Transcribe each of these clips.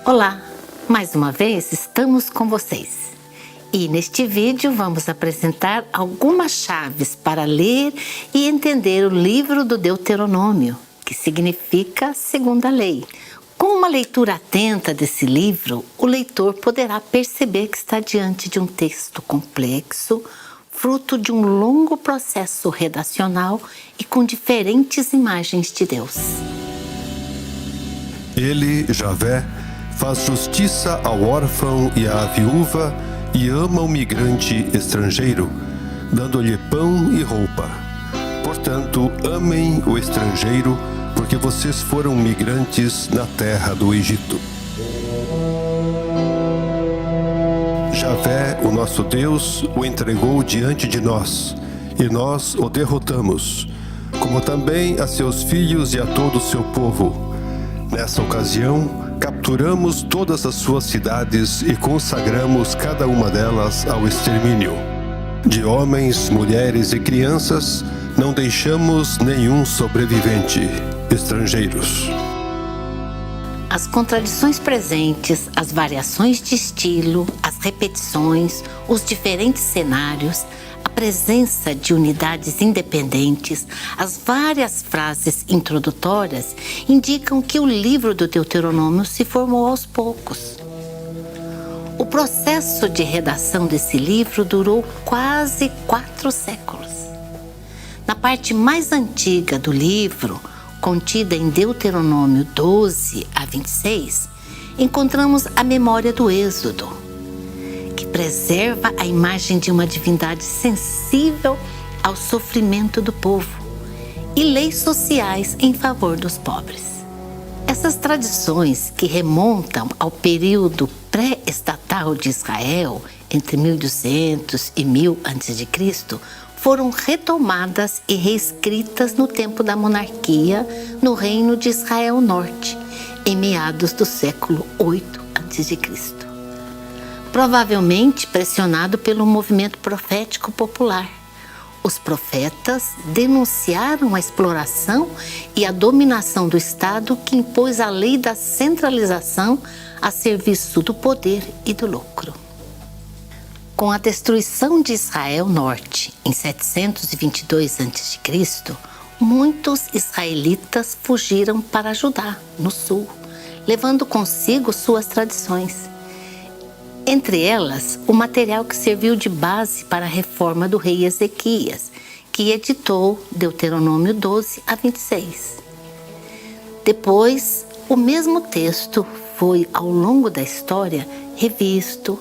Olá, mais uma vez estamos com vocês. E neste vídeo vamos apresentar algumas chaves para ler e entender o livro do Deuteronômio, que significa segunda lei. Com uma leitura atenta desse livro, o leitor poderá perceber que está diante de um texto complexo, fruto de um longo processo redacional e com diferentes imagens de Deus. Ele, Javé, faz justiça ao órfão e à viúva e ama o migrante estrangeiro, dando-lhe pão e roupa. Portanto, amem o estrangeiro, porque vocês foram migrantes na terra do Egito. Javé, o nosso Deus, o entregou diante de nós, e nós o derrotamos, como também a seus filhos e a todo o seu povo. Nessa ocasião, capturamos todas as suas cidades e consagramos cada uma delas ao extermínio. De homens, mulheres e crianças, não deixamos nenhum sobrevivente, estrangeiros. As contradições presentes, as variações de estilo, as repetições, os diferentes cenários, a presença de unidades independentes, as várias frases introdutórias indicam que o livro do Deuteronômio se formou aos poucos. O processo de redação desse livro durou quase 4 séculos. Na parte mais antiga do livro, contida em Deuteronômio 12 a 26, encontramos a memória do Êxodo, que preserva a imagem de uma divindade sensível ao sofrimento do povo e leis sociais em favor dos pobres. Essas tradições, que remontam ao período pré-estatal de Israel, entre 1200 e 1000 a.C., foram retomadas e reescritas no tempo da monarquia no Reino de Israel Norte, em meados do século 8 a.C. Provavelmente pressionado pelo movimento profético popular. Os profetas denunciaram a exploração e a dominação do Estado que impôs a lei da centralização a serviço do poder e do lucro. Com a destruição de Israel Norte em 722 a.C., muitos israelitas fugiram para Judá, no sul, levando consigo suas tradições. Entre elas, o material que serviu de base para a reforma do rei Ezequias, que editou Deuteronômio 12 a 26. Depois, o mesmo texto foi, ao longo da história, revisto,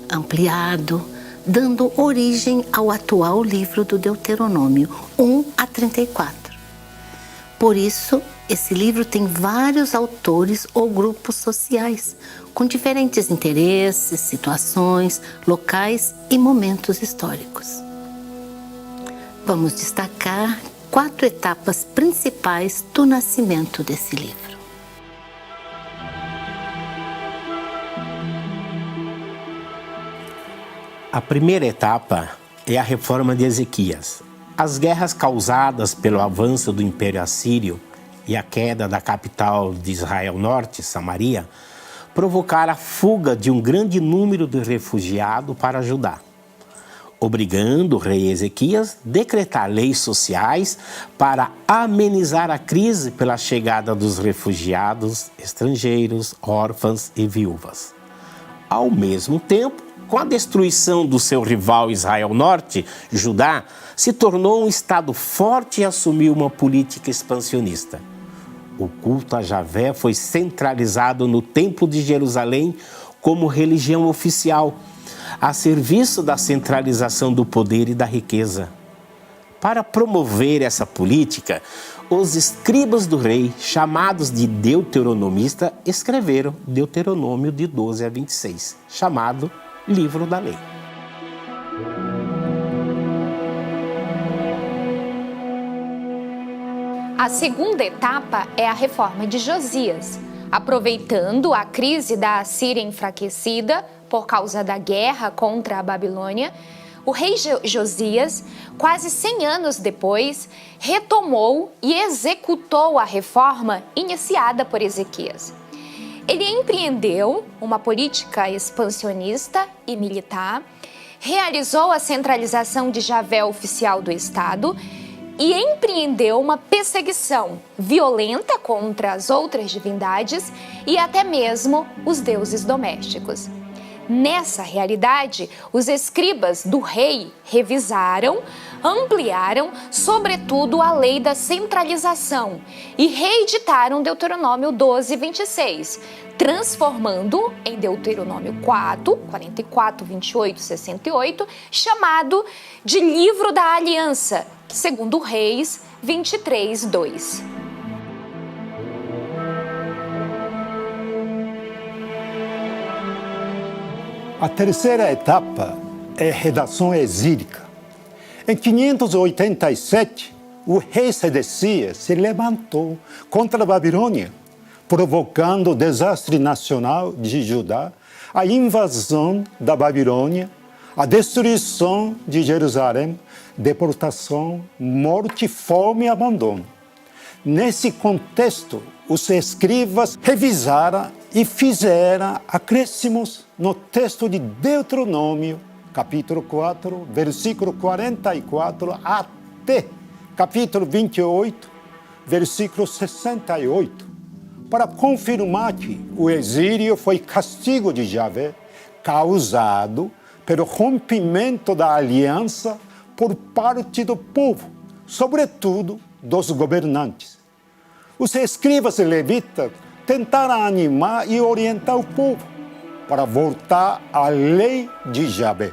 ampliado, dando origem ao atual livro do Deuteronômio 1 a 34. Por isso, esse livro tem vários autores ou grupos sociais, com diferentes interesses, situações, locais e momentos históricos. Vamos destacar 4 etapas principais do nascimento desse livro. A primeira etapa é a reforma de Ezequias. As guerras causadas pelo avanço do Império Assírio e a queda da capital de Israel Norte, Samaria, provocaram a fuga de um grande número de refugiados para Judá, obrigando o rei Ezequias a decretar leis sociais para amenizar a crise pela chegada dos refugiados estrangeiros, órfãos e viúvas. Ao mesmo tempo, com a destruição do seu rival Israel Norte, Judá se tornou um estado forte e assumiu uma política expansionista. O culto a Javé foi centralizado no Templo de Jerusalém como religião oficial, a serviço da centralização do poder e da riqueza. Para promover essa política, os escribas do rei, chamados de deuteronomistas, escreveram Deuteronômio de 12 a 26, chamado Livro da Lei. A segunda etapa é a reforma de Josias. Aproveitando a crise da Assíria enfraquecida por causa da guerra contra a Babilônia, o rei Josias, quase 100 anos depois, retomou e executou a reforma iniciada por Ezequias. Ele empreendeu uma política expansionista e militar, realizou a centralização de Javé oficial do Estado e empreendeu uma perseguição violenta contra as outras divindades e até mesmo os deuses domésticos. Nessa realidade, os escribas do rei revisaram, ampliaram, sobretudo, a lei da centralização e reeditaram Deuteronômio 12, 26, transformando em Deuteronômio 4, 44, 28, 68, chamado de Livro da Aliança, segundo Reis 23, 2. A terceira etapa é a redação exílica. Em 587, o rei Sedecias se levantou contra a Babilônia, provocando o desastre nacional de Judá, a invasão da Babilônia, a destruição de Jerusalém, deportação, morte, fome e abandono. Nesse contexto, os escribas revisaram e fizeram acréscimos no texto de Deuteronômio, capítulo 4, versículo 44, até capítulo 28, versículo 68, para confirmar que o exílio foi castigo de Javé, causado pelo rompimento da aliança por parte do povo, sobretudo dos governantes. Os escribas levitas tentaram animar e orientar o povo para voltar à lei de Javé.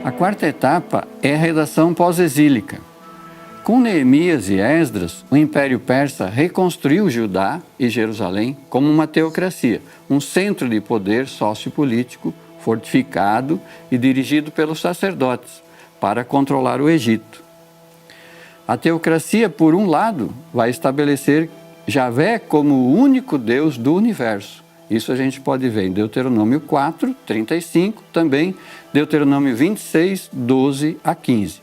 A quarta etapa é a redação pós-exílica. Com Neemias e Esdras, o Império Persa reconstruiu Judá e Jerusalém como uma teocracia, um centro de poder sociopolítico fortificado e dirigido pelos sacerdotes para controlar o Egito. A teocracia, por um lado, vai estabelecer Javé como o único Deus do universo. Isso a gente pode ver em Deuteronômio 4, 35, também Deuteronômio 26, 12 a 15.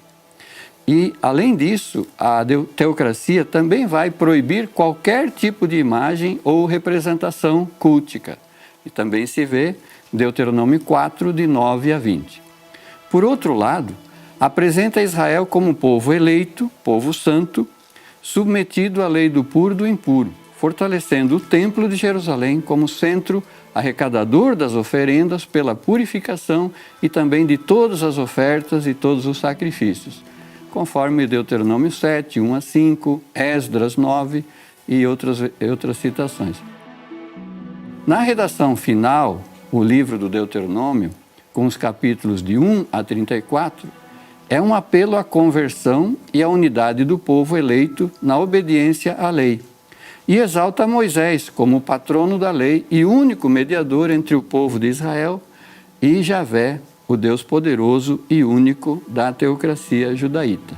E, além disso, a teocracia também vai proibir qualquer tipo de imagem ou representação cultica. E também se vê Deuteronômio 4, de 9 a 20. Por outro lado, apresenta Israel como povo eleito, povo santo, submetido à lei do puro e do impuro, fortalecendo o Templo de Jerusalém como centro arrecadador das oferendas pela purificação e também de todas as ofertas e todos os sacrifícios, conforme Deuteronômio 7, 1 a 5, Esdras 9 e outras citações. Na redação final, o livro do Deuteronômio, com os capítulos de 1 a 34, é um apelo à conversão e à unidade do povo eleito na obediência à lei. E exalta Moisés como o patrono da lei e único mediador entre o povo de Israel e Javé, o Deus poderoso e único da teocracia judaíta.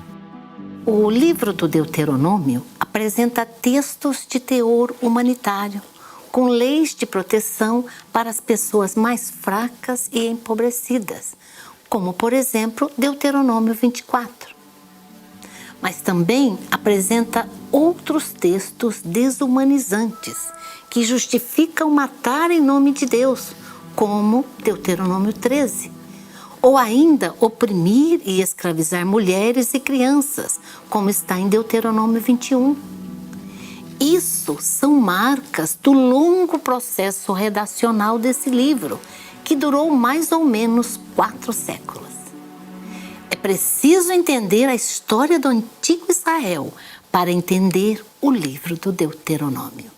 O livro do Deuteronômio apresenta textos de teor humanitário, com leis de proteção para as pessoas mais fracas e empobrecidas, como, por exemplo, Deuteronômio 24. Mas também apresenta outros textos desumanizantes que justificam matar em nome de Deus, como Deuteronômio 13. Ou ainda oprimir e escravizar mulheres e crianças, como está em Deuteronômio 21. Isso são marcas do longo processo redacional desse livro, que durou mais ou menos 4 séculos. É preciso entender a história do antigo Israel para entender o livro do Deuteronômio.